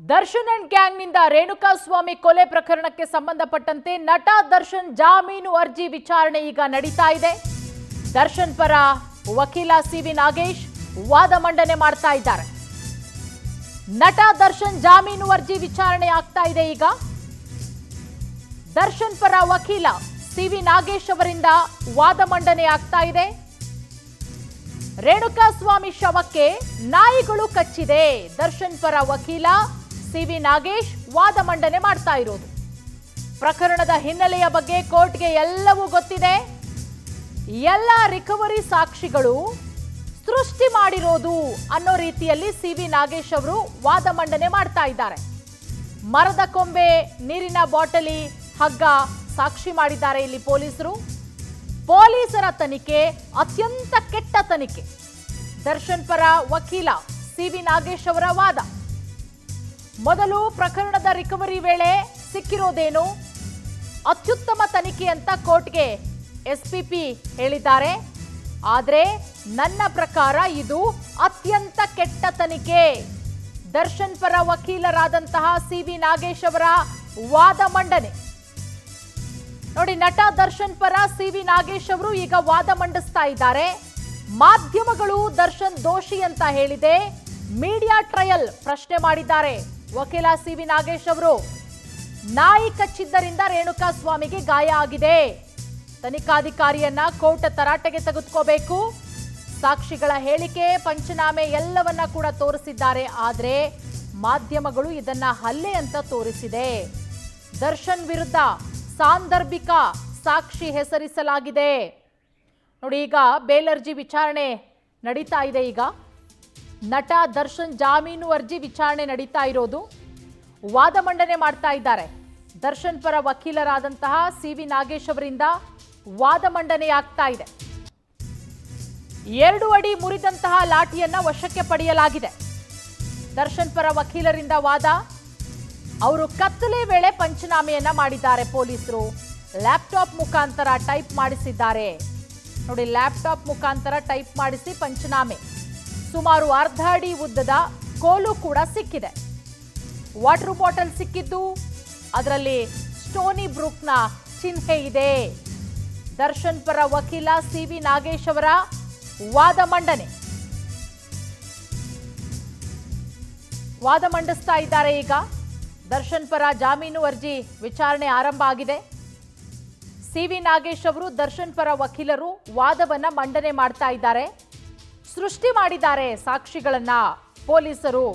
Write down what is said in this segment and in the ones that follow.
Darshan and ಗ್ಯಾಂಗ್ನಿಂದ Renukaswamy ಕೊಲೆ ಪ್ರಕರಣಕ್ಕೆ ಸಂಬಂಧಪಟ್ಟಂತೆ ನಟ ದರ್ಶನ್ ಜಾಮೀನು ಅರ್ಜಿ ವಿಚಾರಣೆ ಈಗ ನಡೀತಾ ಇದೆ. ದರ್ಶನ್ ಪರ ವಕೀಲ ಸಿವಿ ನಾಗೇಶ್ ವಾದ ಮಂಡನೆ ಮಾಡ್ತಾ ಇದ್ದಾರೆ. ನಟ ದರ್ಶನ್ ಜಾಮೀನು ಅರ್ಜಿ ವಿಚಾರಣೆ ಆಗ್ತಾ ಇದೆ. ಈಗ ದರ್ಶನ್ ಪರ ವಕೀಲ ಸಿವಿ ನಾಗೇಶ್ ಅವರಿಂದ ವಾದ ಮಂಡನೆ ಆಗ್ತಾ ಇದೆ. ರೇಣುಕಾಸ್ವಾಮಿ ಶವಕ್ಕೆ ನಾಯಿಗಳು ಕಚ್ಚಿದೆ. ದರ್ಶನ್ ಪರ ವಕೀಲ ಸಿವಿ ನಾಗೇಶ್ ವಾದ ಮಂಡನೆ ಮಾಡ್ತಾ ಇರೋದು. ಪ್ರಕರಣದ ಹಿನ್ನೆಲೆಯ ಬಗ್ಗೆ ಕೋರ್ಟ್ಗೆ ಎಲ್ಲವೂ ಗೊತ್ತಿದೆ. ಎಲ್ಲ ರಿಕವರಿ ಸಾಕ್ಷಿಗಳು ಸೃಷ್ಟಿ ಮಾಡಿರೋದು ಅನ್ನೋ ರೀತಿಯಲ್ಲಿ ಸಿವಿ ನಾಗೇಶ್ ಅವರು ವಾದ ಮಂಡನೆ ಮಾಡ್ತಾ ಇದ್ದಾರೆ. ಮರದ ಕೊಂಬೆ, ನೀರಿನ ಬಾಟಲಿ, ಹಗ್ಗ ಸಾಕ್ಷಿ ಮಾಡಿದ್ದಾರೆ ಇಲ್ಲಿ ಪೊಲೀಸರು. ಪೊಲೀಸರ ತನಿಖೆ ಅತ್ಯಂತ ಕೆಟ್ಟ ತನಿಖೆ. ದರ್ಶನ್ ಪರ ವಕೀಲ ಸಿವಿ ನಾಗೇಶ್ ಅವರ ವಾದ. ಮೊದಲು ಪ್ರಕರಣದ ರಿಕವರಿ ವೇಳೆ ಸಿಕ್ಕಿರೋದೇನು? ಅತ್ಯುತ್ತಮ ತನಿಖೆ ಅಂತ ಕೋರ್ಟ್ಗೆ ಎಸ್ಪಿಪಿ ಹೇಳಿದ್ದಾರೆ. ಆದರೆ ನನ್ನ ಪ್ರಕಾರ ಇದು ಅತ್ಯಂತ ಕೆಟ್ಟ ತನಿಖೆ. ದರ್ಶನ್ ಪರ ವಕೀಲರಾದಂತಹ ಸಿವಿ ನಾಗೇಶ್ ಅವರ ವಾದ ಮಂಡನೆ ನೋಡಿ. ನಟ ದರ್ಶನ್ ಪರ ಸಿವಿ ನಾಗೇಶ್ ಅವರು ಈಗ ವಾದ ಮಂಡಿಸ್ತಾ ಇದ್ದಾರೆ. ಮಾಧ್ಯಮಗಳು ದರ್ಶನ್ ದೋಷಿ ಅಂತ ಹೇಳಿದೆ. ಮೀಡಿಯಾ ಟ್ರಯಲ್ ಪ್ರಶ್ನೆ ಮಾಡಿದ್ದಾರೆ ವಕೀಲ ಸಿವಿ ನಾಗೇಶ್ ಅವರು. ನಾಯಿ ಕಚ್ಚಿದ್ದರಿಂದ ರೇಣುಕಾಸ್ವಾಮಿಗೆ ಗಾಯ ಆಗಿದೆ. ತನಿಖಾಧಿಕಾರಿಯನ್ನ ಕೋರ್ಟ್ ತರಾಟೆಗೆ ತೆಗೆದುಕೋಬೇಕು. ಸಾಕ್ಷಿಗಳ ಹೇಳಿಕೆ, ಪಂಚನಾಮೆ ಎಲ್ಲವನ್ನ ಕೂಡ ತೋರಿಸಿದ್ದಾರೆ. ಆದರೆ ಮಾಧ್ಯಮಗಳು ಇದನ್ನ ಹಲ್ಲೆ ಅಂತ ತೋರಿಸಿದೆ. ದರ್ಶನ್ ವಿರುದ್ಧ ಸಾಂದರ್ಭಿಕ ಸಾಕ್ಷಿ ಹೆಸರಿಸಲಾಗಿದೆ ನೋಡಿ. ಈಗ ಬೇಲ್ ಅರ್ಜಿ ವಿಚಾರಣೆ ನಡೀತಾ ಇದೆ. ಈಗ ನಟ ದರ್ಶನ್ ಜಾಮೀನು ಅರ್ಜಿ ವಿಚಾರಣೆ ನಡೀತಾ ಇರೋದು. ವಾದ ಮಂಡನೆ ಮಾಡ್ತಾ ಇದ್ದಾರೆ. ದರ್ಶನ್ ಪರ ವಕೀಲರಾದಂತಹ ಸಿವಿ ನಾಗೇಶ್ ಅವರಿಂದ ವಾದ ಮಂಡನೆ ಆಗ್ತಾ ಇದೆ. 2 ಅಡಿ ಮುರಿದಂತಹ ಲಾಠಿಯನ್ನ ವಶಕ್ಕೆ ಪಡೆಯಲಾಗಿದೆ. ದರ್ಶನ್ ಪರ ವಕೀಲರಿಂದ ವಾದ. ಅವರು ಕತ್ತಲೆ ವೇಳೆ ಪಂಚನಾಮೆಯನ್ನ ಮಾಡಿದ್ದಾರೆ. ಪೊಲೀಸರು ಲ್ಯಾಪ್ಟಾಪ್ ಮುಖಾಂತರ ಟೈಪ್ ಮಾಡಿಸಿದ್ದಾರೆ ನೋಡಿ. ಲ್ಯಾಪ್ಟಾಪ್ ಮುಖಾಂತರ ಟೈಪ್ ಮಾಡಿಸಿ ಪಂಚನಾಮೆ. ಸುಮಾರು ಅರ್ಧ ಅಡಿ ಉದ್ದದ ಕೋಲು ಕೂಡ ಸಿಕ್ಕಿದೆ. ವಾಟರ್ ಬಾಟಲ್ ಸಿಕ್ಕಿದ್ದು, ಅದರಲ್ಲಿ ಸ್ಟೋನಿ ಬ್ರೂಕ್ನ ಚಿಹ್ನೆ ಇದೆ. ದರ್ಶನ್ ಪರ ವಕೀಲ ಸಿವಿ ನಾಗೇಶ್ ಅವರ ವಾದ ಮಂಡನೆ. ವಾದ ಮಂಡಿಸ್ತಾ ಇದ್ದಾರೆ. ಈಗ ದರ್ಶನ್ ಪರ ಜಾಮೀನು ಅರ್ಜಿ ವಿಚಾರಣೆ ಆರಂಭ ಆಗಿದೆ. ಸಿವಿ ನಾಗೇಶ್ ಅವರು ದರ್ಶನ್ ಪರ ವಕೀಲರು ವಾದವನ್ನ ಮಂಡನೆ ಮಾಡ್ತಾ ಇದ್ದಾರೆ. ಸೃಷ್ಟಿ ಮಾಡಿದ್ದಾರೆ ಸಾಕ್ಷಿಗಳನ್ನ ಪೊಲೀಸರು.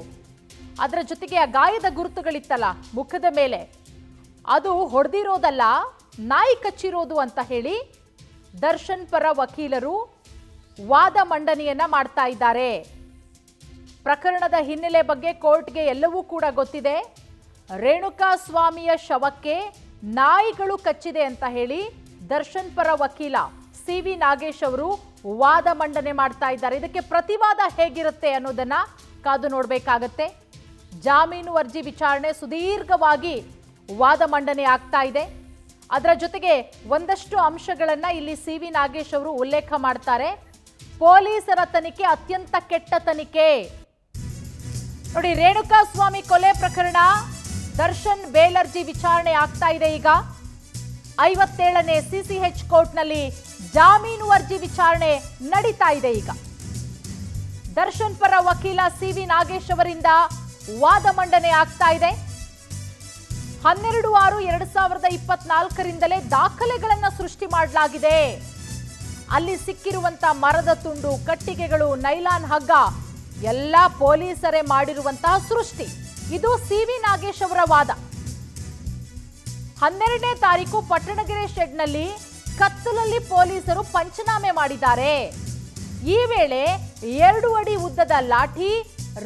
ಅದರ ಜೊತೆಗೆ ಆ ಗಾಯದ ಗುರುತುಗಳಿತ್ತಲ್ಲ ಮುಖದ ಮೇಲೆ, ಅದು ಹೊಡೆದಿರೋದಲ್ಲ, ನಾಯಿ ಕಚ್ಚಿರೋದು ಅಂತ ಹೇಳಿ ದರ್ಶನ್ ಪರ ವಕೀಲರು ವಾದ ಮಂಡನೆಯನ್ನ ಮಾಡ್ತಾ ಇದ್ದಾರೆ. ಪ್ರಕರಣದ ಹಿನ್ನೆಲೆ ಬಗ್ಗೆ ಕೋರ್ಟ್ಗೆ ಎಲ್ಲವೂ ಕೂಡ ಗೊತ್ತಿದೆ. ರೇಣುಕಾಸ್ವಾಮಿಯ ಶವಕ್ಕೆ ನಾಯಿಗಳು ಕಚ್ಚಿದೆ ಅಂತ ಹೇಳಿ ದರ್ಶನ್ ಪರ ವಕೀಲ ಸಿವಿ ನಾಗೇಶ್ ಅವರು ವಾದ ಮಂಡನೆ ಮಾಡ್ತಾ ಇದ್ದಾರೆ. ಇದಕ್ಕೆ ಪ್ರತಿವಾದ ಹೇಗಿರುತ್ತೆ ಅನ್ನೋದನ್ನ ಕಾದು ನೋಡಬೇಕಾಗತ್ತೆ. ಜಾಮೀನು ಅರ್ಜಿ ವಿಚಾರಣೆ ಸುದೀರ್ಘವಾಗಿ ವಾದ ಮಂಡನೆ ಆಗ್ತಾ ಇದೆ. ಅದರ ಜೊತೆಗೆ ಒಂದಷ್ಟು ಅಂಶಗಳನ್ನ ಇಲ್ಲಿ ಸಿವಿ ನಾಗೇಶ್ ಅವರು ಉಲ್ಲೇಖ ಮಾಡ್ತಾರೆ. ಪೊಲೀಸರ ತನಿಖೆ ಅತ್ಯಂತ ಕೆಟ್ಟ ತನಿಖೆ ನೋಡಿ. ರೇಣುಕಾಸ್ವಾಮಿ ಕೊಲೆ ಪ್ರಕರಣ ದರ್ಶನ್ ಬೇಲ್ ಅರ್ಜಿ ವಿಚಾರಣೆ ಆಗ್ತಾ ಇದೆ. ಈಗ 57ನೇ ಸಿಸಿಎಚ್ ಕೋರ್ಟ್ನಲ್ಲಿ ಜಾಮೀನು ಅರ್ಜಿ ವಿಚಾರಣೆ ನಡೀತಾ ಇದೆ. ಈಗ ದರ್ಶನ್ ಪರ ವಕೀಲ ಸಿವಿ ನಾಗೇಶ್ ಅವರಿಂದ ವಾದ ಮಂಡನೆ ಆಗ್ತಾ ಇದೆ. 12/6/2024ರಿಂದಲೇ ದಾಖಲೆಗಳನ್ನ ಸೃಷ್ಟಿ ಮಾಡಲಾಗಿದೆ. ಅಲ್ಲಿ ಸಿಕ್ಕಿರುವಂತ ಮರದ ತುಂಡು, ಕಟ್ಟಿಗೆಗಳು, ನೈಲಾನ್ ಹಗ್ಗ ಎಲ್ಲ ಪೊಲೀಸರೇ ಮಾಡಿರುವಂತಹ ಸೃಷ್ಟಿ. ಇದು ಸಿವಿ ನಾಗೇಶ್ ಅವರ ವಾದ. 12ನೇ ತಾರೀಕು ಪಟ್ಟಣಗೆರೆ ಶೆಡ್ನಲ್ಲಿ ಕತ್ತಲಲ್ಲಿ ಪೊಲೀಸರು ಪಂಚನಾಮೆ ಮಾಡಿದ್ದಾರೆ. ಈ ವೇಳೆ 2 ಅಡಿ ಉದ್ದದ ಲಾಠಿ,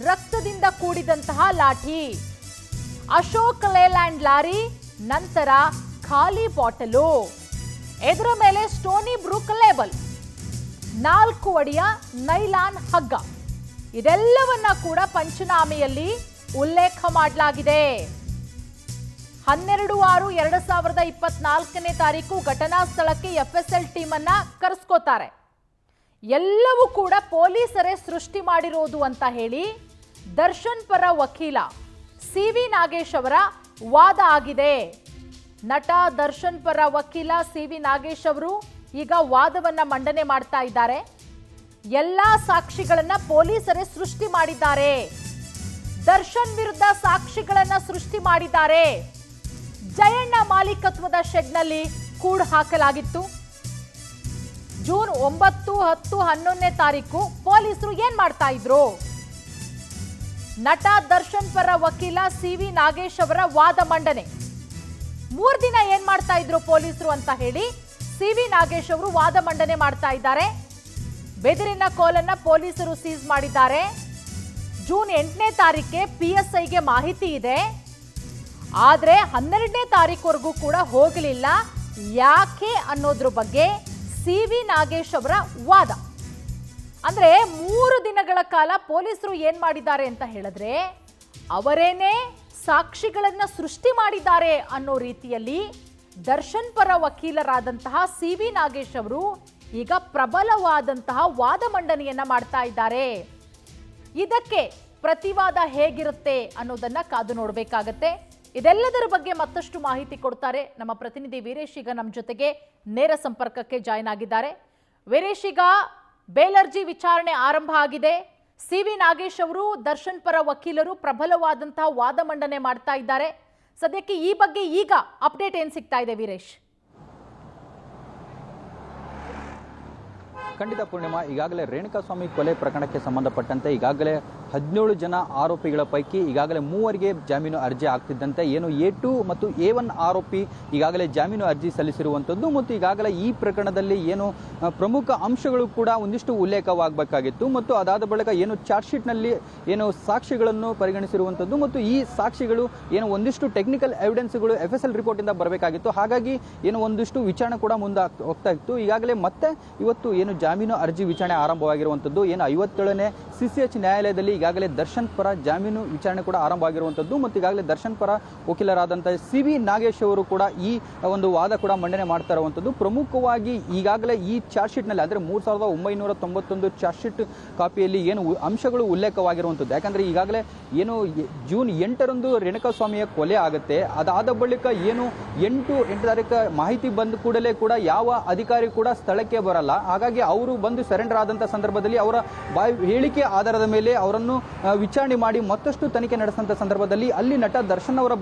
ರಕ್ತದಿಂದ ಕೂಡಿದಂತಹ ಲಾಠಿ, ಅಶೋಕ್ ಲೇಲ್ಯಾಂಡ್ ಲಾರಿ, ನಂತರ ಖಾಲಿ ಬಾಟಲು, ಇದರ ಮೇಲೆ ಸ್ಟೋನಿ ಬ್ರೂಕ್ ಲೇಬಲ್, 4 ಅಡಿಯ ನೈಲಾನ್ ಹಗ್ಗ, ಇದೆಲ್ಲವನ್ನ ಕೂಡ ಪಂಚನಾಮೆಯಲ್ಲಿ ಉಲ್ಲೇಖ ಮಾಡಲಾಗಿದೆ. 12/6/2024ನೇ ತಾರೀಕು ಘಟನಾ ಸ್ಥಳಕ್ಕೆ FSL ಟೀಮ್ ಅನ್ನ ಕರೆಸ್ಕೋತಾರೆ. ಎಲ್ಲವೂ ಕೂಡ ಪೊಲೀಸರೇ ಸೃಷ್ಟಿ ಮಾಡಿರೋದು ಅಂತ ಹೇಳಿ ದರ್ಶನ್ ಪರ ವಕೀಲ ಸಿ.ವಿ. ನಾಗೇಶ್ ಅವರ ವಾದ ಆಗಿದೆ. ನಟ ದರ್ಶನ್ ಪರ ವಕೀಲ ಸಿ.ವಿ. ನಾಗೇಶ್ ಅವರು ಈಗ ವಾದವನ್ನ ಮಂಡನೆ ಮಾಡ್ತಾ ಇದ್ದಾರೆ. ಎಲ್ಲಾ ಸಾಕ್ಷಿಗಳನ್ನ ಪೊಲೀಸರೇ ಸೃಷ್ಟಿ ಮಾಡಿದ್ದಾರೆ. ದರ್ಶನ್ ವಿರುದ್ಧ ಸಾಕ್ಷಿಗಳನ್ನ ಸೃಷ್ಟಿ ಮಾಡಿದ್ದಾರೆ. ಜಯಣ್ಣ ಮಾಲೀಕತ್ವದ ಶೆಡ್ನಲ್ಲಿ ಕೂಡ್ ಹಾಕಲಾಗಿತ್ತು. ಜೂನ್ 9, 10, 11ನೇ ತಾರೀಕು ಪೊಲೀಸರು ಏನ್ ಮಾಡ್ತಾ ಇದ್ರು? ನಟ ದರ್ಶನ್ ಪರ ವಕೀಲ ಸಿ.ವಿ. ನಾಗೇಶ್ ಅವರ ವಾದ ಮಂಡನೆ. 3 ದಿನ ಏನ್ ಮಾಡ್ತಾ ಇದ್ರು ಪೊಲೀಸರು ಅಂತ ಹೇಳಿ ಸಿ.ವಿ. ನಾಗೇಶ್ ಅವರು ವಾದ ಮಂಡನೆ ಮಾಡ್ತಾ ಇದ್ದಾರೆ. ಬೆದರಿನ ಕೋಲನ್ನ ಪೊಲೀಸರು ಸೀಸ್ ಮಾಡಿದ್ದಾರೆ. ಜೂನ್ 8ನೇ ತಾರೀಕಿಗೆ PSIಗೆ ಮಾಹಿತಿ ಇದೆ. ಆದ್ರೆ 12ನೇ ತಾರೀಕುವರೆಗೂ ಕೂಡ ಹೋಗಲಿಲ್ಲ. ಯಾಕೆ ಅನ್ನೋದ್ರ ಬಗ್ಗೆ ಸಿ.ವಿ. ನಾಗೇಶ್ ಅವರ ವಾದ. ಅಂದ್ರೆ 3 ದಿನಗಳ ಕಾಲ ಪೊಲೀಸರು ಏನ್ ಮಾಡಿದ್ದಾರೆ ಅಂತ ಹೇಳಿದ್ರೆ ಅವರೇನೇ ಸಾಕ್ಷಿಗಳನ್ನ ಸೃಷ್ಟಿ ಮಾಡಿದ್ದಾರೆ ಅನ್ನೋ ರೀತಿಯಲ್ಲಿ ದರ್ಶನ್ ಪರ ವಕೀಲರಾದಂತಹ ಸಿ.ವಿ. ನಾಗೇಶ್ ಅವರು ಈಗ ಪ್ರಬಲವಾದಂತಹ ವಾದ ಮಂಡನೆಯನ್ನ ಮಾಡ್ತಾ ಇದ್ದಾರೆ. ಇದಕ್ಕೆ ಪ್ರತಿವಾದ ಹೇಗಿರುತ್ತೆ ಅನ್ನೋದನ್ನ ಕಾದು ನೋಡಬೇಕಾಗತ್ತೆ. ಇದೆಲ್ಲದರ ಬಗ್ಗೆ ಮತ್ತಷ್ಟು ಮಾಹಿತಿ ಕೊಡ್ತಾರೆ ನಮ್ಮ ಪ್ರತಿನಿಧಿ ವೀರೇಶ್. ಈಗ ನಮ್ಮ ಜೊತೆಗೆ ನೇರ ಸಂಪರ್ಕಕ್ಕೆ ಜಾಯ್ನ್ ಆಗಿದ್ದಾರೆ. ವೀರೇಶ್, ಈಗ ಬೇಲರ್ಜಿ ವಿಚಾರಣೆ ಆರಂಭ ಆಗಿದೆ. ಸಿ.ವಿ. ನಾಗೇಶ್ ಅವರು ದರ್ಶನ್ ಪರ ವಕೀಲರು ಪ್ರಬಲವಾದಂತಹ ವಾದ ಮಂಡನೆ ಮಾಡ್ತಾ ಇದ್ದಾರೆ. ಸದ್ಯಕ್ಕೆ ಈ ಬಗ್ಗೆ ಈಗ ಅಪ್ಡೇಟ್ ಏನ್ ಸಿಗ್ತಾ ಇದೆ ವೀರೇಶ್? ಖಂಡಿತ ಪೂರ್ಣಿಮಾ, ಈಗಾಗಲೇ ರೇಣುಕಾಸ್ವಾಮಿ ಕೊಲೆ ಪ್ರಕರಣಕ್ಕೆ ಸಂಬಂಧಪಟ್ಟಂತೆ ಈಗಾಗಲೇ 17 ಜನ ಆರೋಪಿಗಳ ಪೈಕಿ ಈಗಾಗಲೇ 3 ಜಾಮೀನು ಅರ್ಜಿ ಆಗ್ತಿದ್ದಂತೆ ಏನು A2 ಮತ್ತು A1 ಆರೋಪಿ ಈಗಾಗಲೇ ಜಾಮೀನು ಅರ್ಜಿ ಸಲ್ಲಿಸಿರುವಂಥದ್ದು ಮತ್ತು ಈಗಾಗಲೇ ಈ ಪ್ರಕರಣದಲ್ಲಿ ಏನು ಪ್ರಮುಖ ಅಂಶಗಳು ಕೂಡ ಒಂದಿಷ್ಟು ಉಲ್ಲೇಖವಾಗಬೇಕಾಗಿತ್ತು ಮತ್ತು ಅದಾದ ಬಳಿಕ ಏನು ಚಾರ್ಜ್ ಶೀಟ್ನಲ್ಲಿ ಏನು ಸಾಕ್ಷಿಗಳನ್ನು ಪರಿಗಣಿಸಿರುವಂಥದ್ದು ಮತ್ತು ಈ ಸಾಕ್ಷಿಗಳು ಏನು ಒಂದಿಷ್ಟು ಟೆಕ್ನಿಕಲ್ ಎವಿಡೆನ್ಸ್ಗಳು FSL ರಿಪೋರ್ಟಿಂದ ಬರಬೇಕಾಗಿತ್ತು. ಹಾಗಾಗಿ ಏನು ಒಂದಿಷ್ಟು ವಿಚಾರಣೆ ಕೂಡ ಮುಂದೆ ಹೋಗ್ತಾ ಇತ್ತು. ಈಗಾಗಲೇ ಮತ್ತೆ ಇವತ್ತು ಏನು ಜಾಮೀನು ಅರ್ಜಿ ವಿಚಾರಣೆ ಆರಂಭವಾಗಿರುವಂಥದ್ದು. ಏನು 57ನೇ CCH ನ್ಯಾಯಾಲಯದಲ್ಲಿ ಈಗಾಗಲೇ ದರ್ಶನ್ ಪರ ಜಾಮೀನು ವಿಚಾರಣೆ ಕೂಡ ಆರಂಭವಾಗಿರುವಂಥದ್ದು ಮತ್ತು ಈಗಾಗಲೇ ದರ್ಶನ್ ಪರ ವಕೀಲರಾದಂತಹ ಸಿ.ವಿ. ನಾಗೇಶ್ ಅವರು ಕೂಡ ಈ ಒಂದು ವಾದ ಕೂಡ ಮಂಡನೆ ಮಾಡ್ತಾ ಇರುವಂಥದ್ದು. ಪ್ರಮುಖವಾಗಿ ಈಗಾಗಲೇ ಈ ಚಾರ್ಜ್ ಶೀಟ್ನಲ್ಲಿ ಅಂದರೆ 3991 ಚಾರ್ಜ್ ಶೀಟ್ ಕಾಪಿಯಲ್ಲಿ ಏನು ಅಂಶಗಳು ಉಲ್ಲೇಖವಾಗಿರುವಂಥದ್ದು. ಯಾಕಂದ್ರೆ ಈಗಾಗಲೇ ಏನು ಜೂನ್ 8ರಂದು ರೇಣುಕಾಸ್ವಾಮಿಯ ಕೊಲೆ ಆಗುತ್ತೆ. ಅದಾದ ಬಳಿಕ ಏನು 8 ತಾರೀಕು ಮಾಹಿತಿ ಬಂದ ಕೂಡಲೇ ಕೂಡ ಯಾವ ಅಧಿಕಾರಿ ಕೂಡ ಸ್ಥಳಕ್ಕೆ ಬರಲ್ಲ. ಹಾಗಾಗಿ ಅವರು ಬಂದು ಸರೆಂಡರ್ ಆದಂತಹ ಸಂದರ್ಭದಲ್ಲಿ ಅವರ ಹೇಳಿಕೆ ಆಧಾರದ ಮೇಲೆ ಅವರನ್ನು ವಿಚಾರಣೆ ಮಾಡಿ ಮತ್ತಷ್ಟು ತನಿಖೆ ನಡೆಸಿದಂತ ಸಂದರ್ಭದಲ್ಲಿ ಅಲ್ಲಿ ನಟ ದರ್ಶನ್ ಅವರ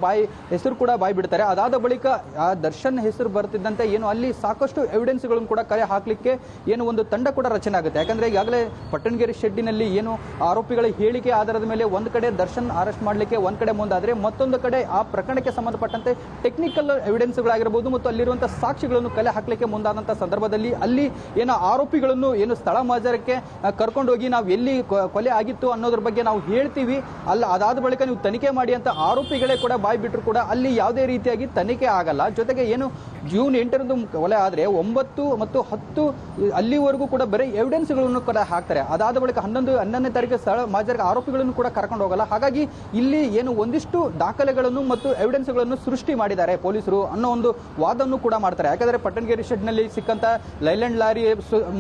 ಹೆಸರು ಕೂಡ ಬಾಯಿ ಬಿಡ್ತಾರೆ. ಅದಾದ ಬಳಿಕ ಆ ದರ್ಶನ್ ಹೆಸರು ಬರ್ತಿದ್ದಂತೆ ಏನು ಅಲ್ಲಿ ಸಾಕಷ್ಟು ಎವಿಡೆನ್ಸ್ ಗಳನ್ನು ಕೂಡ ಕಲೆ ಹಾಕ್ಲಿಕ್ಕೆ ಏನು ಒಂದು ತಂಡ ಕೂಡ ರಚನೆ ಆಗುತ್ತೆ. ಯಾಕಂದ್ರೆ ಈಗಾಗಲೇ ಪಟ್ಟಣಗೆರೆ ಶೆಡ್ಡಿನಲ್ಲಿ ಏನು ಆರೋಪಿಗಳ ಹೇಳಿಕೆ ಆಧಾರದ ಮೇಲೆ ಒಂದು ಕಡೆ ದರ್ಶನ್ ಅರೆಸ್ಟ್ ಮಾಡಲಿಕ್ಕೆ ಒಂದ್ ಕಡೆ ಮುಂದಾದ್ರೆ ಮತ್ತೊಂದು ಕಡೆ ಆ ಪ್ರಕರಣಕ್ಕೆ ಸಂಬಂಧಪಟ್ಟಂತೆ ಟೆಕ್ನಿಕಲ್ ಎವಿಡೆನ್ಸ್ ಗಳಾಗಿರಬಹುದು ಮತ್ತು ಅಲ್ಲಿರುವಂತಹ ಸಾಕ್ಷಿಗಳನ್ನು ಕಲೆ ಹಾಕ್ಲಿಕ್ಕೆ ಮುಂದಾದಂತಹ ಸಂದರ್ಭದಲ್ಲಿ ಅಲ್ಲಿ ಏನು ಆರೋಪಿಗಳನ್ನು ಏನು ಸ್ಥಳ ಮಾಜರಕ್ಕೆ ಕರ್ಕೊಂಡೋಗಿ ನಾವು ಎಲ್ಲಿ ಕೊಲೆ ಆಗಿತ್ತು ಅನ್ನೋದ್ರ ಬಗ್ಗೆ ನಾವು ಹೇಳ್ತೀವಿ, ಅಲ್ಲ ಅದಾದ ಬಳಿಕ ನೀವು ತನಿಖೆ ಮಾಡಿ ಅಂತ ಆರೋಪಿಗಳೇ ಕೂಡ ಬಾಯ್ ಬಿಟ್ಟರು ಕೂಡ ಅಲ್ಲಿ ಯಾವುದೇ ರೀತಿಯಾಗಿ ತನಿಖೆ ಆಗಲ್ಲ. ಜೊತೆಗೆ ಏನು ಜೂನ್ 8ರಂದು ಕೊಲೆ ಆದ್ರೆ 9 ಮತ್ತು 10 ಅಲ್ಲಿವರೆಗೂ ಕೂಡ ಬರೀ ಎವಿಡೆನ್ಸ್ಗಳನ್ನು ಕೂಡ ಹಾಕ್ತಾರೆ. ಅದಾದ ಬಳಿಕ 11ನೇ ತಾರೀಕು ಸ್ಥಳ ಮಾಜರಿಗೆ ಆರೋಪಿಗಳನ್ನು ಕೂಡ ಕರ್ಕೊಂಡು ಹೋಗಲ್ಲ. ಹಾಗಾಗಿ ಇಲ್ಲಿ ಏನು ಒಂದಿಷ್ಟು ದಾಖಲೆಗಳನ್ನು ಮತ್ತು ಎವಿಡೆನ್ಸ್ಗಳನ್ನು ಸೃಷ್ಟಿ ಮಾಡಿದ್ದಾರೆ ಪೊಲೀಸರು ಅನ್ನೋ ಒಂದು ವಾದವನ್ನು ಕೂಡ ಮಾಡ್ತಾರೆ. ಯಾಕಂದ್ರೆ ಪಟ್ಟಣಗೆರೆ ಶೆಡ್ನಲ್ಲಿ ಸಿಕ್ಕಂತ ಲೈಲ್ಯಾಂಡ್ ಲಾರಿ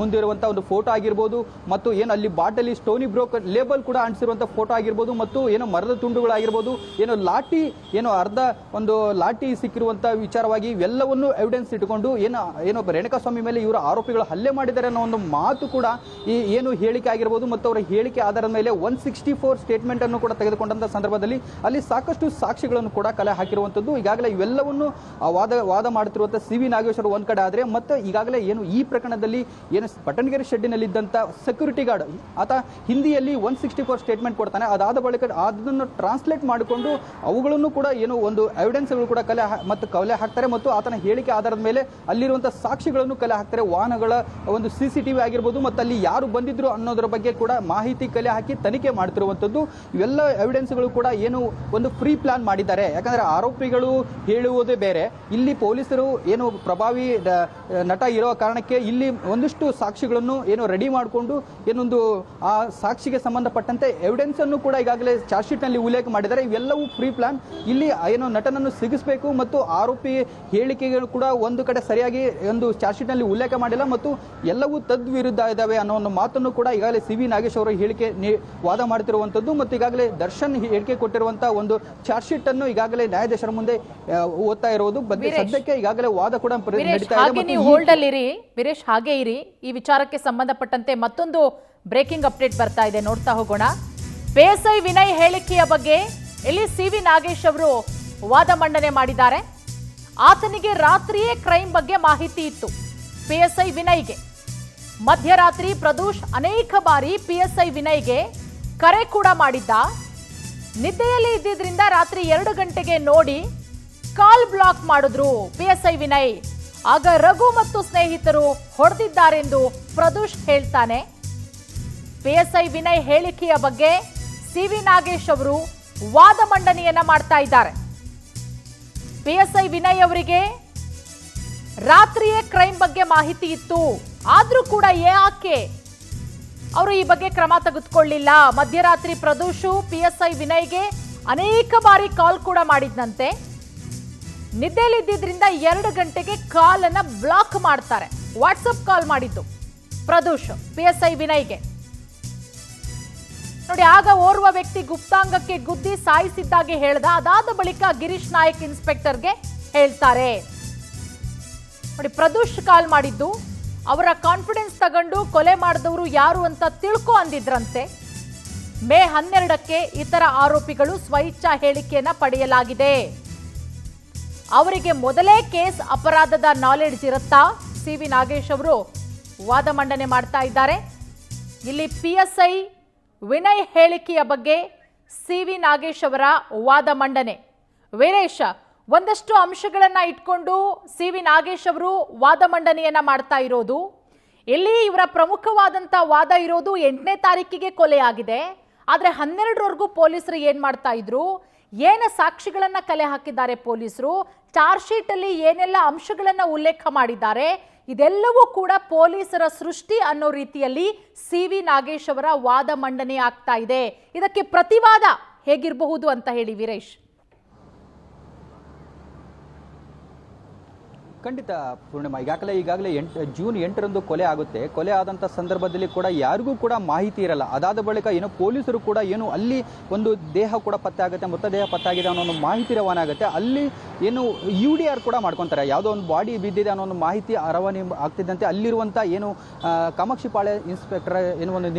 ಮುಂದಿರುವಂತಹ ಒಂದು ಫೋಟೋ ಆಗಿರ್ಬೋದು ಮತ್ತು ಏನು ಅಲ್ಲಿ ಬಾಟಲಿ ಸ್ಟೋನಿ ಬ್ರೋಕ್ ಲೇಬಲ್ ಕೂಡ ಅಂಟಿಸಿರುವಂತಹ ಫೋಟೋ ಆಗಿರ್ಬೋದು ಮತ್ತು ಏನು ಮರದ ತುಂಡುಗಳಾಗಿರ್ಬೋದು, ಏನು ಲಾಠಿ ಏನು ಅರ್ಧ ಒಂದು ಲಾಠಿ ಸಿಕ್ಕಿರುವಂತಹ ವಿಚಾರವಾಗಿ ಇವೆಲ್ಲವನ್ನು ಎವಿಡೆನ್ಸ್ ಇಟ್ಟುಕೊಂಡು ಏನು ರೇಣುಕಾಸ್ವಾಮಿ ಮೇಲೆ ಇವರು ಆರೋಪಿಗಳು ಹಲ್ಲೆ ಮಾಡಿದ್ದಾರೆ ಅನ್ನೋ ಒಂದು ಮಾತು ಕೂಡ ಈ ಏನು ಹೇಳಿಕೆ ಆಗಿರ್ಬೋದು ಮತ್ತು ಅವರ ಹೇಳಿಕೆ ಆಧಾರದ ಮೇಲೆ 164 ಸ್ಟೇಟ್ಮೆಂಟ್ ಅನ್ನು ಕೂಡ ತೆಗೆದುಕೊಂಡಂತ ಸಂದರ್ಭದಲ್ಲಿ ಅಲ್ಲಿ ಸಾಕಷ್ಟು ಸಾಕ್ಷಿಗಳನ್ನು ಕೂಡ ಕಲೆ ಹಾಕಿರುವಂತದ್ದು. ಈಗಾಗಲೇ ಇವೆಲ್ಲವನ್ನು ವಾದ ಮಾಡುತ್ತಿರುವಂತಹ ಸಿ.ವಿ. ನಾಗೇಶ್ವರ ಒಂದ್ ಕಡೆ ಆದ್ರೆ ಮತ್ತೆ ಈಗಾಗಲೇ ಏನು ಈ ಪ್ರಕರಣದಲ್ಲಿ ಏನು ಪಟ್ಟಣಗೆರೆ ಶೆಡ್ಡಿನಲ್ಲಿ ಇದ್ದಂತ ಸೆಕ್ಯೂರಿಟಿ ಗಾರ್ಡ್ ಆತ ಹಿಂದಿಯಲ್ಲಿ 164 ಸ್ಟೇಟ್ಮೆಂಟ್ ಕೊಡ್ತಾನೆ. ಅದಾದ ಬಳಿಕ ಅದನ್ನು ಟ್ರಾನ್ಸ್ಲೇಟ್ ಮಾಡಿಕೊಂಡು ಅವುಗಳನ್ನು ಕೂಡ ಏನು ಒಂದು ಎವಿಡೆನ್ಸ್ಗಳು ಕೂಡ ಕಲೆ ಹಾಕ್ತಾರೆ ಮತ್ತು ಆತನ ಹೇಳಿಕೆ ಆಧಾರದ ಮೇಲೆ ಅಲ್ಲಿರುವಂತಹ ಸಾಕ್ಷಿಗಳನ್ನು ಕಲೆ ಹಾಕ್ತಾರೆ. ವಾಹನಗಳ ಒಂದು CCTV ಆಗಿರ್ಬೋದು ಮತ್ತು ಅಲ್ಲಿ ಯಾರು ಬಂದಿದ್ರು ಅನ್ನೋದರ ಬಗ್ಗೆ ಕೂಡ ಮಾಹಿತಿ ಕಲೆ ಹಾಕಿ ತನಿಖೆ ಮಾಡ್ತಿರುವಂತದ್ದು. ಇವೆಲ್ಲ ಎವಿಡೆನ್ಸ್ಗಳು ಕೂಡ ಏನು ಒಂದು ಪ್ರೀ ಪ್ಲಾನ್ ಮಾಡಿದ್ದಾರೆ. ಯಾಕಂದ್ರೆ ಆರೋಪಿಗಳು ಹೇಳುವುದೇ ಬೇರೆ, ಇಲ್ಲಿ ಪೊಲೀಸರು ಏನು ಪ್ರಭಾವಿ ನಟ ಇರೋ ಕಾರಣಕ್ಕೆ ಇಲ್ಲಿ ಒಂದಿಷ್ಟು ಸಾಕ್ಷಿಗಳನ್ನು ಏನು ರೆಡಿ ಮಾಡಿಕೊಂಡು ಏನೊಂದು ಆ ಸಾಕ್ಷಿಗೆ ಸಂಬಂಧಪಟ್ಟಂತೆ ಸಂಬಂಧಪಟ್ಟಂತೆ ಎವಿಡೆನ್ಸ್ ಅನ್ನು ಕೂಡ ಈಗಾಗಲೇ ಚಾರ್ಜ್ ಶೀಟ್ ನಲ್ಲಿ ಉಲ್ಲೇಖ ಮಾಡಿದ್ದಾರೆ. ಇವೆಲ್ಲವೂ ಪ್ರೀ ಪ್ಲಾನ್. ಇಲ್ಲಿ ಏನು ನಟನನ್ನು ಸಿಗಿಸಬೇಕು ಮತ್ತು ಆರೋಪಿ ಹೇಳಿಕೆಗಳು ಕೂಡ ಒಂದು ಕಡೆ ಸರಿಯಾಗಿ ಒಂದು ಚಾರ್ಜ್ ಶೀಟ್ ನಲ್ಲಿ ಉಲ್ಲೇಖ ಮಾಡಿಲ್ಲ ಮತ್ತು ಎಲ್ಲವೂ ತದ್ವಿರುದ್ಧ ಇದ್ದಾವೆ ಅನ್ನೋ ಒಂದು ಮಾತನ್ನು ಕೂಡ ಈಗಾಗಲೇ ಸಿ.ವಿ. ನಾಗೇಶ್ ಅವರು ಹೇಳಿಕೆ ವಾದ ಮಾಡುತ್ತಿರುವಂತದ್ದು ಮತ್ತು ಈಗಾಗಲೇ ದರ್ಶನ್ ಹೇಳಿಕೆ ಕೊಟ್ಟಿರುವಂತಹ ಒಂದು ಚಾರ್ಜ್ ಶೀಟ್ ಅನ್ನು ಈಗಾಗಲೇ ನ್ಯಾಯಾಧೀಶರ ಮುಂದೆ ಓದ್ತಾ ಇರುವುದು ಸದ್ಯಕ್ಕೆ ಈಗಾಗಲೇ ವಾದ ಕೂಡ ನಡೀತಾ ಇದೆ. ನೀವು ಹೋಲ್ಡ್ ಅಲ್ಲಿ ಇರಿ ವೀರೇಶ್, ಹಾಗೆ ಇರಿ. ಈ ವಿಚಾರಕ್ಕೆ ಸಂಬಂಧಪಟ್ಟಂತೆ ಮತ್ತೊಂದು ಬ್ರೇಕಿಂಗ್ ಅಪ್ಡೇಟ್ ಬರ್ತಾ ಇದೆ, ನೋಡ್ತಾ ಹೋಗೋಣ. PSI ವಿನಯ್ ಹೇಳಿಕೆಯ ಬಗ್ಗೆ ಇಲ್ಲಿ ಸಿ.ವಿ. ನಾಗೇಶ್ ಅವರು ವಾದ ಮಂಡನೆ ಮಾಡಿದ್ದಾರೆ. ಆತನಿಗೆ ರಾತ್ರಿಯೇ ಕ್ರೈಮ್ ಬಗ್ಗೆ ಮಾಹಿತಿ ಇತ್ತು. PSI ವಿನಯ್ಗೆ ಮಧ್ಯರಾತ್ರಿ ಪ್ರದೋಷ್ ಅನೇಕ ಬಾರಿ PSI ವಿನಯ್ಗೆ ಕರೆ ಕೂಡ ಮಾಡಿದ್ದ. ನಿದ್ದೆಯಲ್ಲಿ ಇದ್ದಿದ್ರಿಂದ ರಾತ್ರಿ 2 ಗಂಟೆಗೆ ನೋಡಿ ಕಾಲ್ ಬ್ಲಾಕ್ ಮಾಡಿದ್ರು PSI ವಿನಯ್. ಆಗ ರಘು ಮತ್ತು ಸ್ನೇಹಿತರು ಹೊಡೆದಿದ್ದಾರೆಂದು ಪ್ರದೋಷ್ ಹೇಳ್ತಾನೆ. PSI ವಿನಯ್ ಹೇಳಿಕೆಯ ಬಗ್ಗೆ ಸಿ.ವಿ. ನಾಗೇಶ್ ಅವರು ವಾದ ಮಂಡನೆಯನ್ನ ಮಾಡ್ತಾ ಇದ್ದಾರೆ. PSI ವಿನಯ್ ಅವರಿಗೆ ರಾತ್ರಿಯೇ ಕ್ರೈಮ್ ಬಗ್ಗೆ ಮಾಹಿತಿ ಇತ್ತು, ಆದ್ರೂ ಕೂಡ ಯಾಕೆ ಅವರು ಈ ಬಗ್ಗೆ ಕ್ರಮ ತೆಗೆದುಕೊಳ್ಳಿಲ್ಲ? ಮಧ್ಯರಾತ್ರಿ ಪ್ರದೋಷು PSI ವಿನಯ್ಗೆ ಅನೇಕ ಬಾರಿ ಕಾಲ್ ಕೂಡ ಮಾಡಿದ್ನಂತೆ. ನಿದ್ದೆಯಲ್ಲಿದ್ದರಿಂದ 2 ಗಂಟೆಗೆ ಕಾಲ್ ಅನ್ನ ಬ್ಲಾಕ್ ಮಾಡ್ತಾರೆ. ವಾಟ್ಸಪ್ ಕಾಲ್ ಮಾಡಿದ್ದು ಪ್ರದೋಷ್ PSI ವಿನಯ್ಗೆ. ನೋಡಿ, ಆಗ ಓರ್ವ ವ್ಯಕ್ತಿ ಗುಪ್ತಾಂಗಕ್ಕೆ ಗುದ್ದಿ ಸಾಯಿಸಿದ್ದಾಗೆ ಹೇಳ್ದ. ಅದಾದ ಬಳಿಕ ಗಿರೀಶ್ ನಾಯಕ್ ಇನ್ಸ್ಪೆಕ್ಟರ್ಗೆ ಹೇಳ್ತಾರೆ. ನೋಡಿ, ಪ್ರದೋಷ್ ಕಾಲ್ ಮಾಡಿದ್ದು ಅವರ ಕಾನ್ಫಿಡೆನ್ಸ್ ತಗೊಂಡು ಕೊಲೆ ಮಾಡಿದವರು ಯಾರು ಅಂತ ತಿಳ್ಕೊ ಅಂದಿದ್ರಂತೆ. ಮೇ 12ಕ್ಕೆ ಇತರ ಆರೋಪಿಗಳು ಸ್ವಇಚ್ಛಾ ಹೇಳಿಕೆಯನ್ನ ಪಡೆಯಲಾಗಿದೆ. ಅವರಿಗೆ ಮೊದಲೇ ಕೇಸ್ ಅಪರಾಧದ ನಾಲೆಡ್ಜ್ ಇರುತ್ತಾ? ಸಿ.ವಿ. ನಾಗೇಶ್ ಅವರು ವಾದ ಮಂಡನೆ ಮಾಡ್ತಾ ಇದ್ದಾರೆ. ಇಲ್ಲಿ PSI ವಿನಯ್ ಹೇಳಿಕೆಯ ಬಗ್ಗೆ ಸಿ.ವಿ. ನಾಗೇಶ್ ಅವರ ವಾದ ಮಂಡನೆ. ವೀರೇಶ, ಒಂದಷ್ಟು ಅಂಶಗಳನ್ನ ಇಟ್ಕೊಂಡು ಸಿ.ವಿ. ನಾಗೇಶ್ ಅವರು ವಾದ ಮಂಡನೆಯನ್ನ ಮಾಡ್ತಾ ಇರೋದು. ಇಲ್ಲಿ ಇವರ ಪ್ರಮುಖವಾದಂತ ವಾದ ಇರೋದು 8ನೇ ತಾರೀಕಿಗೆ ಕೊಲೆ ಆಗಿದೆ. ಆದ್ರೆ 12ರವರೆಗೂ ಪೊಲೀಸರು ಏನ್ ಮಾಡ್ತಾ ಇದ್ರು, ಏನ ಸಾಕ್ಷಿಗಳನ್ನ ಕಲೆ ಹಾಕಿದ್ದಾರೆ ಪೊಲೀಸರು, ಚಾರ್ಜ್ ಶೀಟ್ ಅಲ್ಲಿ ಏನೆಲ್ಲ ಅಂಶಗಳನ್ನ ಉಲ್ಲೇಖ ಮಾಡಿದ್ದಾರೆ, ಇದೆಲ್ಲವೂ ಕೂಡ ಪೊಲೀಸರ ಸೃಷ್ಟಿ ಅನ್ನೋ ರೀತಿಯಲ್ಲಿ ಸಿ.ವಿ. ನಾಗೇಶ್ ಅವರ ವಾದ ಮಂಡನೆ ಆಗ್ತಾ ಇದೆ. ಇದಕ್ಕೆ ಪ್ರತಿವಾದ ಹೇಗಿರಬಹುದು ಅಂತ ಹೇಳಿ ವೀರೇಶ್. ಖಂಡಿತ ಪೂರ್ಣಿಮಾ, ಈಗಾಗಲೇ ಜೂನ್ 8ರಂದು ಕೊಲೆ ಆಗುತ್ತೆ. ಕೊಲೆ ಆದಂಥ ಸಂದರ್ಭದಲ್ಲಿ ಕೂಡ ಯಾರಿಗೂ ಕೂಡ ಮಾಹಿತಿ ಇರಲ್ಲ. ಅದಾದ ಬಳಿಕ ಏನು ಪೊಲೀಸರು ಕೂಡ ಏನು ಅಲ್ಲಿ ಒಂದು ದೇಹ ಕೂಡ ಪತ್ತೆ ಆಗುತ್ತೆ, ಮೃತದೇಹ ಪತ್ತೆ ಆಗಿದೆ ಅನ್ನೋ ಒಂದು ಮಾಹಿತಿ ರವಾನೆ ಆಗುತ್ತೆ. ಅಲ್ಲಿ ಏನು UDR ಕೂಡ ಮಾಡ್ಕೊತಾರೆ, ಯಾವುದೋ ಒಂದು ಬಾಡಿ ಬಿದ್ದಿದೆ ಅನ್ನೋ ಒಂದು ಮಾಹಿತಿ ರವಾನೆ ಆಗ್ತಿದ್ದಂತೆ ಅಲ್ಲಿರುವಂಥ ಏನು ಕಾಮಾಕ್ಷಿಪಾಳ್ಯ ಇನ್ಸ್ಪೆಕ್ಟರ್ ಏನು ಒಂದು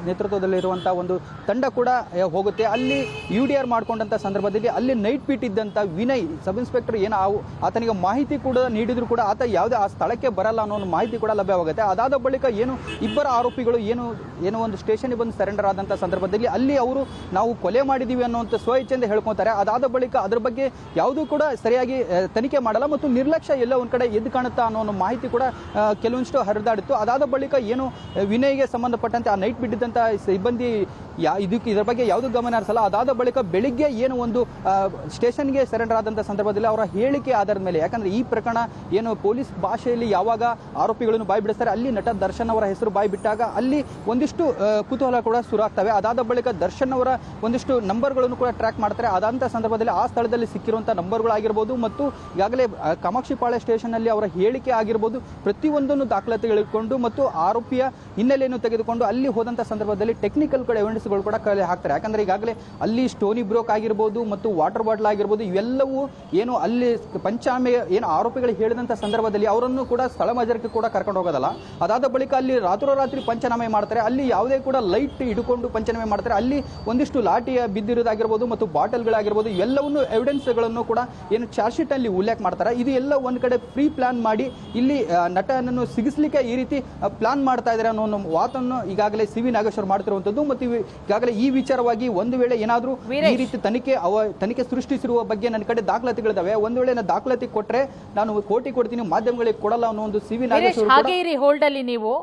ನೇತೃತ್ವದಲ್ಲಿರುವಂಥ ಒಂದು ತಂಡ ಕೂಡ ಹೋಗುತ್ತೆ. ಅಲ್ಲಿ UDR ಮಾಡ್ಕೊಂಡಂಥ ಸಂದರ್ಭದಲ್ಲಿ ಅಲ್ಲಿ ನೈಟ್ ಬೀಟ್ ಇದ್ದಂಥ ವಿನಯ್ ಸಬ್ ಇನ್ಸ್ಪೆಕ್ಟರ್ ಏನು ಆತನಿಗೆ ಮಾಹಿತಿ ಕೂಡ ನೀಡಿದ್ರು ಕೂಡ ಆತ ಯಾವುದೇ ಆ ಸ್ಥಳಕ್ಕೆ ಬರಲ್ಲ ಅನ್ನೋ ಒಂದು ಮಾಹಿತಿ ಕೂಡ ಲಭ್ಯವಾಗುತ್ತೆ. ಅದಾದ ಬಳಿಕ ಏನು ಇಬ್ಬರ ಆರೋಪಿಗಳು ಏನು ಒಂದು ಸ್ಟೇಷನ್ಗೆ ಬಂದು ಸರೆಂಡರ್ ಆದಂಥ ಸಂದರ್ಭದಲ್ಲಿ ಅಲ್ಲಿ ಅವರು ನಾವು ಕೊಲೆ ಮಾಡಿದ್ದೀವಿ ಅನ್ನುವಂಥ ಸ್ವಇಚ್ಛೆಯಿಂದ ಹೇಳ್ಕೊತಾರೆ. ಅದಾದ ಬಳಿಕ ಅದ್ರ ಬಗ್ಗೆ ಯಾವುದೂ ಕೂಡ ಸರಿಯಾಗಿ ತನಿಖೆ ಮಾಡಲ್ಲ ಮತ್ತು ನಿರ್ಲಕ್ಷ್ಯ ಎಲ್ಲ ಒಂದು ಕಡೆ ಎದ್ದು ಕಾಣುತ್ತಾ ಅನ್ನೋ ಒಂದು ಮಾಹಿತಿ ಕೂಡ ಕೆಲವೊಂದಿಷ್ಟು ಹರಿದಾಡಿತ್ತು. ಅದಾದ ಬಳಿಕ ಏನು ವಿನಯ್ಗೆ ಸಂಬಂಧಪಟ್ಟಂತೆ ಆ ನೈಟ್ ಬಿಟ್ಟಿದ್ದಂಥ ಸಿಬ್ಬಂದಿ ಇದರ ಬಗ್ಗೆ ಯಾವುದೂ ಗಮನ ಹರಿಸಲ್ಲ. ಅದಾದ ಬಳಿಕ ಬೆಳಿಗ್ಗೆ ಏನು ಒಂದು ಸ್ಟೇಷನ್ಗೆ ಸರೆಂಡರ್ ಆದಂಥ ಸಂದರ್ಭದಲ್ಲಿ ಅವರ ಹೇಳಿಕೆ ಆಧಾರದ ಮೇಲೆ, ಯಾಕಂದ್ರೆ ಈ ಪ್ರಕರಣ ಏನು ಪೊಲೀಸ್ ಭಾಷೆಯಲ್ಲಿ ಯಾವಾಗ ಆರೋಪಿಗಳನ್ನು ಬಾಯಿ ಬಿಡಿಸ್ತಾರೆ ಅಲ್ಲಿ ನಟ ದರ್ಶನ್ ಅವರ ಹೆಸರು ಬಾಯಿ ಬಿಟ್ಟಾಗ ಅಲ್ಲಿ ಒಂದಿಷ್ಟು ಕುತೂಹಲ ಕೂಡ ಶುರು ಆಗ್ತವೆ. ಅದಾದ ಬಳಿಕ ದರ್ಶನ್ ಅವರ ಒಂದಿಷ್ಟು ನಂಬರ್ಗಳನ್ನು ಕೂಡ ಟ್ರ್ಯಾಕ್ ಮಾಡ್ತಾರೆ. ಅದಂತ ಸಂದರ್ಭದಲ್ಲಿ ಆ ಸ್ಥಳದಲ್ಲಿ ಸಿಕ್ಕಿರುವಂತಹ ನಂಬರ್ಗಳಾಗಿರ್ಬೋದು ಮತ್ತು ಈಗಾಗಲೇ ಕಾಮಾಕ್ಷಿಪಾಳ್ಯ ಸ್ಟೇಷನ್ ಅಲ್ಲಿ ಅವರ ಹೇಳಿಕೆ ಆಗಿರ್ಬೋದು ಪ್ರತಿಯೊಂದನ್ನು ದಾಖಲಾತಿಗಳಿಕೊಂಡು ಮತ್ತು ಆರೋಪಿಯ ಹಿನ್ನೆಲೆಯನ್ನು ತೆಗೆದುಕೊಂಡು ಅಲ್ಲಿ ಹೋದಂತ ಸಂದರ್ಭದಲ್ಲಿ ಟೆಕ್ನಿಕಲ್ ಕೂಡ ಎವಿಡೆನ್ಸ್ಗಳು ಕೂಡ ಕಲೆ ಹಾಕ್ತಾರೆ. ಯಾಕಂದ್ರೆ ಈಗಾಗಲೇ ಅಲ್ಲಿ ಸ್ಟೋನಿ ಬ್ರೋಕ್ ಆಗಿರ್ಬೋದು ಮತ್ತು ವಾಟರ್ ಬಾಟಲ್ ಆಗಿರ್ಬೋದು ಇವೆಲ್ಲವೂ ಏನು ಅಲ್ಲಿ ಪಂಚಾಮೆ ಏನು ಆರೋಪಿಗಳು ಹೇಳಿದಂತ ಸಂದರ್ಭದಲ್ಲಿ ಅವರನ್ನು ಕೂಡ ಸ್ಥಳ ಮಜರಕ್ಕೆ ಕೂಡ ಕರ್ಕೊಂಡು ಹೋಗೋದಲ್ಲ. ಅದಾದ ಬಳಿಕ ಅಲ್ಲಿ ರಾತ್ರೋರಾತ್ರಿ ಪಂಚನಾಮೆ ಮಾಡ್ತಾರೆ. ಅಲ್ಲಿ ಯಾವುದೇ ಕೂಡ ಲೈಟ್ ಹಿಡ್ಕೊಂಡು ಪಂಚನಾಮೆ ಮಾಡ್ತಾರೆ. ಅಲ್ಲಿ ಒಂದಿಷ್ಟು ಲಾಠಿಯ ಬಿದ್ದಿರೋದಾಗಿರ್ಬೋದು ಮತ್ತು ಬಾಟಲ್ಗಳಾಗಿರ್ಬೋದು ಇವೆಲ್ಲವನ್ನು ಎವಿಡೆನ್ಸ್ಗಳನ್ನು ಕೂಡ ಏನು ಚಾರ್ಜ್ ಶೀಟ್ ಅಲ್ಲಿ ಉಲ್ಲೇಖ ಮಾಡ್ತಾರೆ. ಇದು ಎಲ್ಲ ಒಂದ್ ಕಡೆ ಪ್ರೀ ಪ್ಲಾನ್ ಮಾಡಿ ಇಲ್ಲಿ ನಟನನ್ನು ಸಿಗಿಸ್ಲಿಕ್ಕೆ ಈ ರೀತಿ ಪ್ಲಾನ್ ಮಾಡ್ತಾ ಇದ್ದಾರೆ ಅನ್ನೋ ಒಂದು ಮಾತನ್ನು ಈಗಾಗಲೇ ಸಿ.ವಿ. ನಾಗೇಶ್ವರ್ ಮಾಡ್ತಿರುವಂತದ್ದು. ಮತ್ತು ಈಗಾಗಲೇ ಈ ವಿಚಾರವಾಗಿ ಒಂದು ವೇಳೆ ಏನಾದ್ರೂ ಈ ರೀತಿ ತನಿಖೆ ಸೃಷ್ಟಿಸಿರುವ ಬಗ್ಗೆ ನನ್ನ ಕಡೆ ದಾಖಲಾತಿಗಳಿದಾವೆ, ಒಂದು ವೇಳೆ ನಾನು ದಾಖಲಾತಿ ಕೊಟ್ರೆ ನಾನು ಕೋಟಿ ಕೊಡ್ತೀನಿ, ಮಾಧ್ಯಮಗಳಿಗೆ ಕೊಡಲ್ಲ ಅನ್ನೋ ಒಂದು ಸಿ.ವಿ. ನಾಗೇಶ್ವರ್ ಹಾಗೆ ಇರಿ ಹೋಲ್ಡ್ ಅಲ್ಲಿ ನೀವು.